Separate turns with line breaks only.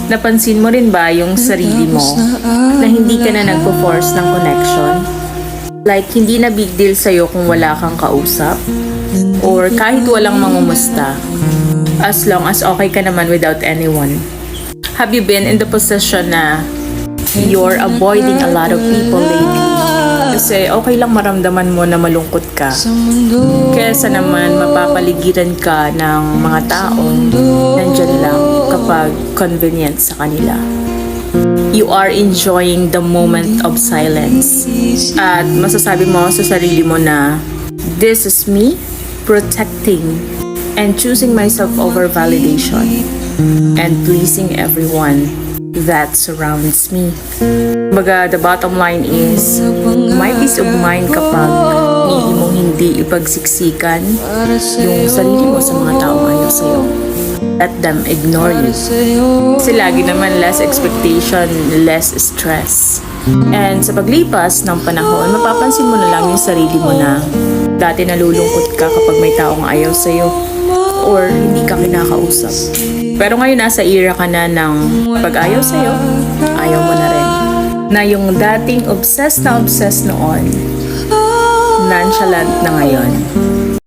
Napansin mo rin ba yung sarili mo na hindi ka na nagpo-force ng connection? Like, hindi na big deal sa'yo kung wala kang kausap? Or kahit walang mangumusta? As long as okay ka naman without anyone. Have you been in the position na you're avoiding a lot of people lately? Kasi okay lang maramdaman mo na malungkot ka. Kesa naman mapapaligiran ka ng mga taong nandyan lang kapag convenient sa kanila. You are enjoying the moment of silence. At masasabi mo sa sarili mo na, this is me protecting and choosing myself over validation and pleasing everyone that surrounds me. Baga, the bottom line is, may peace of mind kapag hindi mo hindi ipagsiksikan yung sarili mo sa mga taong ayaw sa'yo. Let them ignore you. Kasi lagi naman less expectation, less stress. And sa paglipas ng panahon, mapapansin mo na lang yung sarili mo na dati nalulungkot ka kapag may taong ayaw sa'yo or hindi ka kinakausap. Pero ngayon nasa era ka na ng pag ayaw sa'yo, ayaw mo na rin. Na yung dating obsessed na obsessed noon, nonchalant na ngayon.